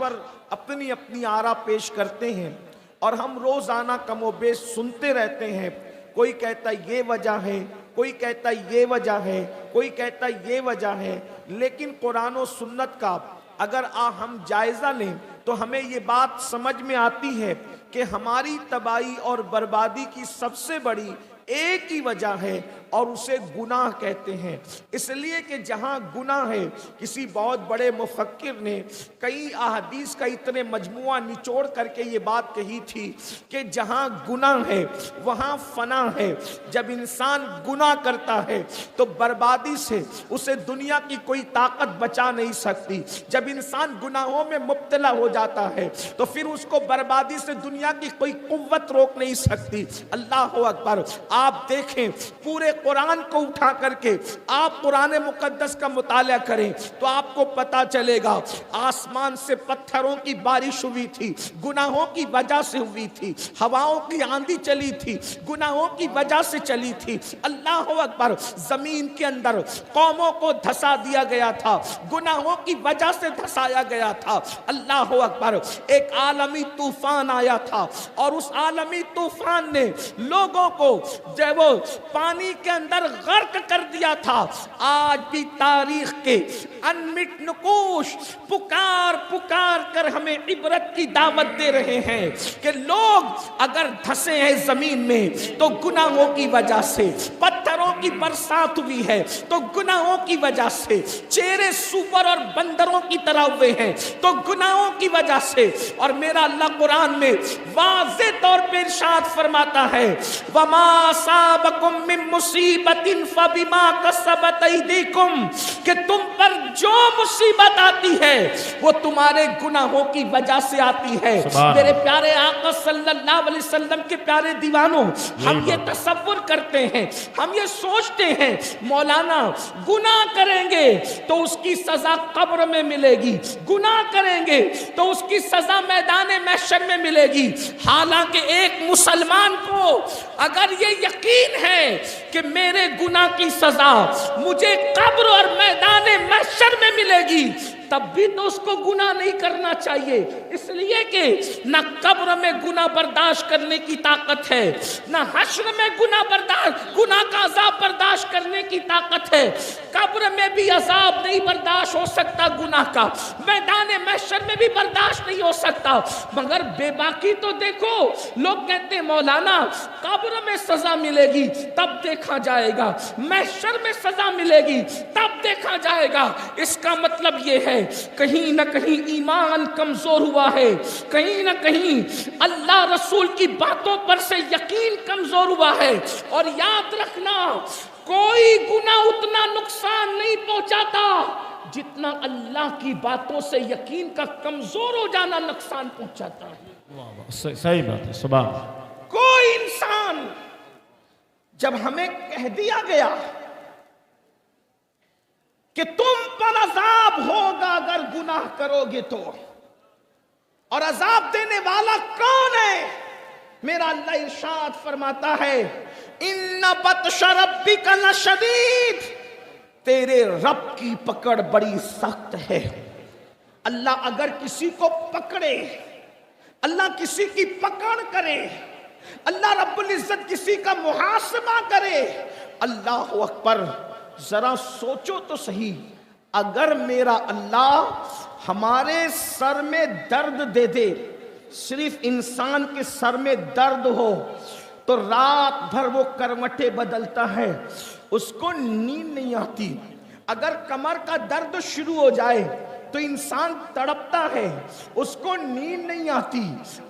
پر اپنی اپنی آرا پیش کرتے ہیں اور ہم روزانہ کم و بیش سنتے رہتے ہیں. کوئی کہتا ہے یہ وجہ ہے، کوئی کہتا ہے یہ وجہ ہے، کوئی کہتا ہے یہ وجہ ہے. لیکن قرآن و سنت کا اگر ہم جائزہ لیں تو ہمیں یہ بات سمجھ میں آتی ہے کہ ہماری تباہی اور بربادی کی سب سے بڑی ایک ہی وجہ ہے اور اسے گناہ کہتے ہیں. اس لیے کہ جہاں گناہ ہے، کسی بہت بڑے مفکر نے کئی احادیث کا اتنے مجموعہ نچوڑ کر کے یہ بات کہی تھی کہ جہاں گناہ ہے وہاں فنا ہے. جب انسان گناہ کرتا ہے تو بربادی سے اسے دنیا کی کوئی طاقت بچا نہیں سکتی. جب انسان گناہوں میں مبتلا ہو جاتا ہے تو پھر اس کو بربادی سے دنیا کی کوئی قوت روک نہیں سکتی. اللہ اکبر. آپ دیکھیں پورے قرآن کو اٹھا کر کے آپ قرآن مقدس کا مطالعہ کریں تو آپ کو پتا چلے گا آسمان سے پتھروں کی بارش ہوئی تھی، گناہوں کی وجہ سے ہوئی تھی. ہواؤں کی آندھی چلی تھی، گناہوں کی وجہ سے چلی تھی. اللہ اکبر. زمین کے اندر قوموں کو دھسا دیا گیا تھا، گناہوں کی وجہ سے دھسایا گیا تھا. اللہ اکبر. ایک عالمی طوفان آیا تھا اور اس عالمی طوفان نے لوگوں کو جو وہ پانی کے اندر غرق کر دیا تھا. آج بھی تاریخ کے انمٹ نقوش پکار پکار کر ہمیں عبرت کی دعوت دے رہے ہیں کہ لوگ اگر دھسے ہیں زمین میں تو گناہوں کی وجہ سے، پتھروں کی برسات ہوئی ہے تو گناہوں کی وجہ سے، چہرے سور اور بندروں کی طرح ہوئے ہیں تو گناہوں کی وجہ سے. اور میرا اللہ قرآن میں واضح طور پر ارشاد فرماتا ہے وَمَا أَصَابَكُم مِّن مُّصِيبَةٍ فَبِمَا كَسَبَتْ أَيْدِيكُمْ، کہ تم پر جو مصیبت آتی ہے وہ تمہارے گناہوں کی وجہ سے آتی ہے. میرے پیارے آقا صلی اللہ علیہ وسلم کے پیارے دیوانوں، ہم یہ تصور کرتے ہیں، ہم یہ سوچتے ہیں مولانا گناہ کریں گے تو اس کی سزا قبر میں ملے گی، گناہ کریں گے تو اس کی سزا میدان محشر میں ملے گی. حالانکہ ایک مسلمان کو اگر یہ یقین ہے کہ میرے گناہ کی سزا مجھے قبر اور میدان محشر میں ملے گی تب بھی تو اس کو گناہ نہیں کرنا چاہیے. اس لیے کہ نہ قبر میں گناہ برداشت کرنے کی طاقت ہے، نہ حشر میں گناہ کا عذاب برداشت کرنے کی طاقت ہے. قبر میں بھی عذاب نہیں برداشت ہو سکتا گناہ کا، میدان محشر میں بھی برداشت نہیں ہو سکتا. مگر بے باکی تو دیکھو، لوگ کہتے ہیں مولانا قبر میں سزا ملے گی تب دیکھا جائے گا، محشر میں سزا ملے گی تب دیکھا جائے گا. اس کا مطلب یہ ہے کہیں نہ کہیں ایمان کمزور ہوا ہے، کہیں نہ کہیں اللہ رسول کی باتوں پر سے یقین کمزور ہوا ہے. اور یاد رکھنا کوئی گناہ اتنا نقصان نہیں پہنچاتا جتنا اللہ کی باتوں سے یقین کا کمزور ہو جانا نقصان پہنچاتا ہے. صحیح بات ہے. سبحان. کوئی انسان جب ہمیں کہہ دیا گیا کہ تم پر عذاب ہوگا اگر گناہ کرو گے تو، اور عذاب دینے والا کون ہے؟ میرا اللہ ارشاد فرماتا ہے ان بطش ربک لشدید، تیرے رب کی پکڑ بڑی سخت ہے. اللہ اگر کسی کو پکڑے، اللہ کسی کی پکڑ کرے، اللہ رب العزت کسی کا محاسبہ کرے، اللہ اکبر. ذرا سوچو تو صحیح، اگر میرا اللہ ہمارے سر میں درد دے دے، صرف انسان کے سر میں درد ہو تو رات بھر وہ کروٹیں بدلتا ہے، اس کو نیند نہیں آتی. اگر کمر کا درد شروع ہو جائے تو انسان تڑپتا ہے، اس کو نیند نہیں آتی.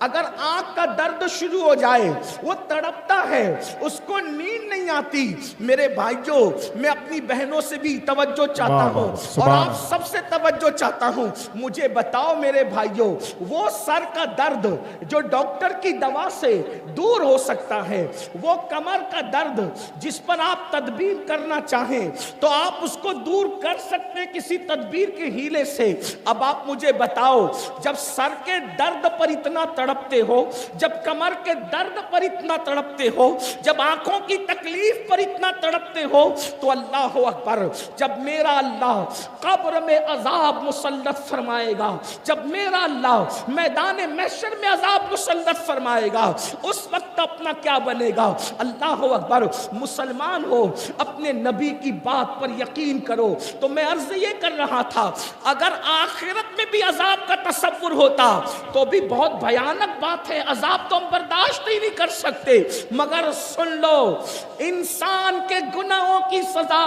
اگر آنکھ کا درد شروع ہو جائے وہ تڑپتا ہے، اس کو نیند نہیں آتی. میرے بھائیوں، میں اپنی بہنوں سے بھی توجہ چاہتا ہوں اور آپ سب سے توجہ چاہتا ہوں. مجھے بتاؤ میرے بھائیوں، وہ سر کا درد جو ڈاکٹر کی دوا سے دور ہو سکتا ہے، وہ کمر کا درد جس پر آپ تدبیر کرنا چاہیں تو آپ اس کو دور کر سکتے کسی تدبیر کے ہیلے سے. سے. اب آپ مجھے بتاؤ, جب سر کے درد پر اتنا تڑپتے ہو, جب کمر کے درد پر اتنا تڑپتے ہو, جب آنکھوں کی تکلیف پر اتنا تڑپتے ہو, تو اللہ اکبر, جب میرا اللہ قبر میں عذاب مسلط فرمائے گا, جب میرا اللہ میدان محشر میں عذاب مسلط فرمائے گا, اس وقت اپنا کیا بنے گا؟ اللہ اکبر. مسلمان ہو, اپنے نبی کی بات پر یقین کرو. تو میں عرض یہ کر رہا تھا, اگر آخرت میں بھی عذاب کا تصور ہوتا تو بھی بہت بھیانک بات ہے, عذاب تو ہم برداشت ہی نہیں کر سکتے. مگر سن لو, انسان کے گناہوں کی سزا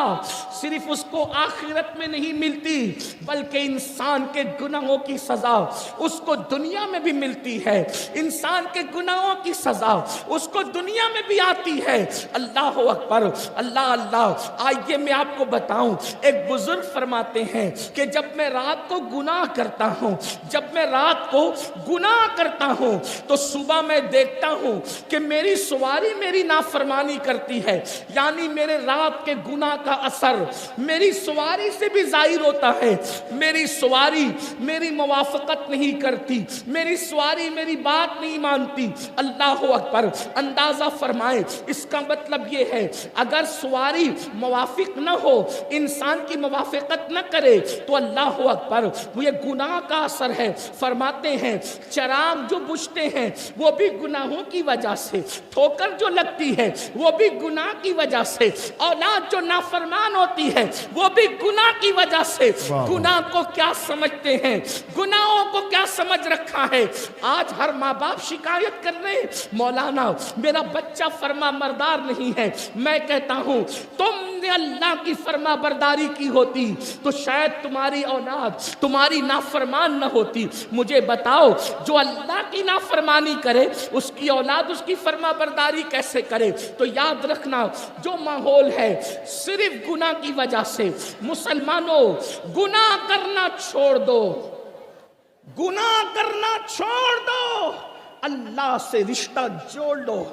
صرف اس کو آخرت میں نہیں ملتی, بلکہ انسان کے گناہوں کی سزا اس کو دنیا میں بھی ملتی ہے. انسان کے گناہوں کی سزا اس کو دنیا میں بھی آتی ہے. اللہ اکبر, اللہ اللہ. آئیے میں آپ کو بتاؤں, ایک بزرگ فرماتے ہیں کہ جب میں رات کو گناہ کرتا ہوں, جب میں رات کو گناہ کرتا ہوں, تو صبح میں دیکھتا ہوں کہ میری سواری میری نافرمانی کرتی ہے. یعنی میرے رات کے گناہ کا اثر میری سواری سے بھی ظاہر ہوتا ہے. میری سواری میری موافقت نہیں کرتی, میری سواری میری بات نہیں مانتی. اللہ اکبر. اندازہ فرمائیں, اس کا مطلب یہ ہے اگر سواری موافق نہ ہو, انسان کی موافقت نہ کرے, تو اللہ اکبر وہ یہ گناہ کا اثر ہے. فرماتے ہیں چراغ جو بجھتے ہیں وہ بھی گناہوں کی وجہ سے, ٹھوکر جو لگتی ہے وہ بھی گناہ کی وجہ سے, اولاد جو نافرمان ہوتی ہے وہ بھی گناہ کی وجہ سے. گناہ کو کیا سمجھتے ہیں, گناہوں کو کیا سمجھ رکھا ہے. آج ہر ماں باپ شکایت کر رہے ہیں, مولانا میرا بچہ فرما بردار نہیں ہے. میں کہتا ہوں تم نے اللہ کی فرما برداری کی ہوتی تو شاید تمہاری اولاد تمہاری نافرمان نہ ہوتی. مجھے بتاؤ, جو اللہ کی نافرمانی کرے اس کی اولاد اس کی فرما برداری کیسے کرے؟ تو یاد رکھنا, جو ماحول ہے صرف گناہ کی وجہ سے. مسلمانوں, گناہ کرنا چھوڑ دو, گناہ کرنا چھوڑ دو, اللہ سے رشتہ جوڑ لو.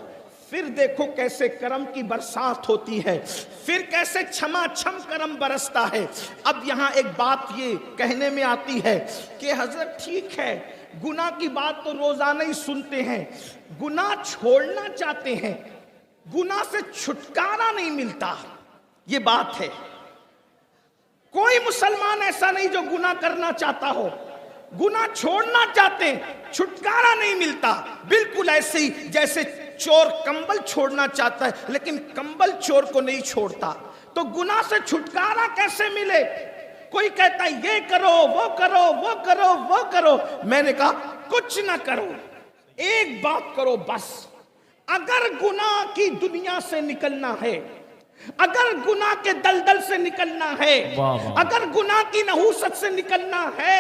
پھر دیکھو کیسے کرم کی برسات ہوتی ہے, پھر کیسے چھما چھم کرم برستا ہے. اب یہاں ایک بات یہ کہنے میں آتی ہے کہ حضرت ٹھیک ہے, گناہ کی بات تو روزانہ ہی سنتے ہیں, گناہ چھوڑنا چاہتے ہیں, گناہ سے چھٹکارا نہیں ملتا. یہ بات ہے, کوئی مسلمان ایسا نہیں جو گناہ کرنا چاہتا ہو, گناہ چھوڑنا چاہتے ہیں, چھٹکارا نہیں ملتا. بالکل ایسے ہی جیسے چور کمبل چھوڑنا چاہتا ہے لیکن کمبل چور کو نہیں چھوڑتا. تو گناہ سے چھٹکارا کیسے ملے؟ کوئی کہتا ہے یہ کرو وہ کرو وہ کرو وہ کرو. میں نے کہا کچھ نہ کرو, ایک بات کرو بس. اگر گناہ کی دنیا سے نکلنا ہے, اگر گناہ کے دلدل سے نکلنا ہے, اگر گناہ کی نحوست سے نکلنا ہے,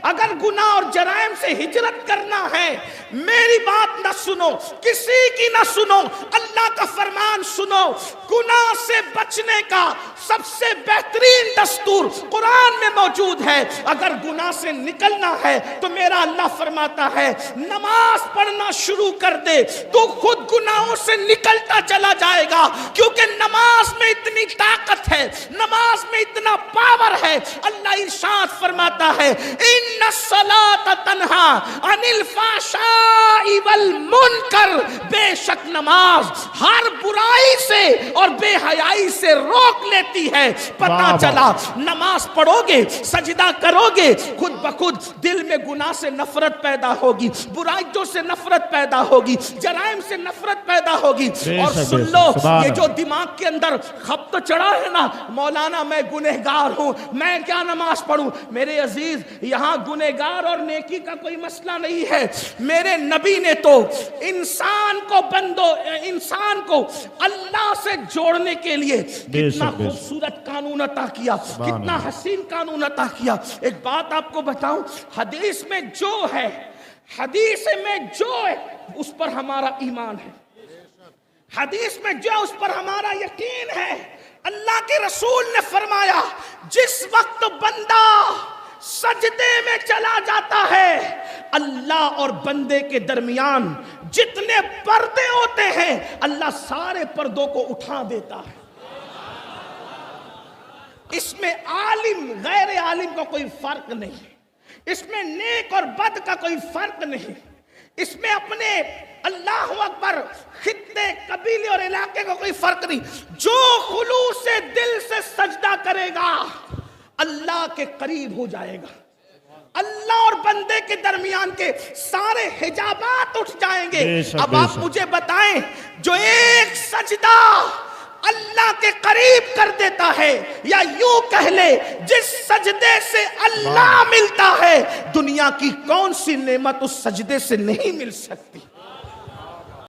اگر گناہ اور جرائم سے ہجرت کرنا ہے, میری بات نہ سنو, کسی کی نہ سنو, اللہ کا فرمان سنو. گناہ سے بچنے کا سب سے بہترین دستور قرآن میں موجود ہے. اگر گناہ سے نکلنا ہے تو میرا اللہ فرماتا ہے نماز پڑھنا شروع کر دے, تو خود گناہوں سے نکلتا چلا جائے گا. کیونکہ نماز میں اتنی طاقت ہے, نماز میں اتنا پاور ہے. اللہ ارشاد فرماتا ہے ان الصلاۃ تنہا عن الفحشاء والمنکر, بے شک نماز ہر برائی سے اور بے حیائی سے روک لیتی ہے. پتہ چلا نماز پڑھو گے, سجدہ کرو گے, خود بخود دل میں گناہ سے نفرت پیدا ہوگی, برائیوں سے نفرت پیدا ہوگی, جرائم سے نفرت پیدا ہوگی. اور سن لو, یہ جو دماغ کے اندر خبط چڑھا ہے نا, مولانا میں گنہگار ہوں, میں کیا نماز پڑھوں. میرے عزیز, یہاں گنہگار اور نیکی کا کوئی مسئلہ نہیں ہے. میرے نبی نے تو انسان کو اللہ سے جوڑنے کے لیے کتنا خوبصورت قانون عطا کیا, کتنا حسین قانون عطا کیا. ایک بات آپ کو بتاؤں, حدیث میں جو ہے, حدیث میں جو ہے اس پر ہمارا ایمان ہے, حدیث میں جو اس پر ہمارا یقین ہے. اللہ کے رسول نے فرمایا جس وقت بندہ سجدے میں چلا جاتا ہے, اللہ اور بندے کے درمیان جتنے پردے ہوتے ہیں اللہ سارے پردوں کو اٹھا دیتا ہے. اس میں عالم غیر عالم کا کوئی فرق نہیں. اس میں نیک اور بد کا کوئی فرق نہیں، اس میں اپنے اللہ اکبر خطے قبیلے اور علاقے کا کوئی فرق نہیں. جو خلوص سے دل سے سجدہ کرے گا اللہ کے قریب ہو جائے گا. اللہ اور بندے کے درمیان کے سارے حجابات اٹھ جائیں گے. اب آپ مجھے بتائیں جو ایک سجدہ اللہ کے قریب کر دیتا ہے، یا یوں کہہ لے جس سجدے سے اللہ ملتا ہے، دنیا کی کون سی نعمت اس سجدے سے نہیں مل سکتی.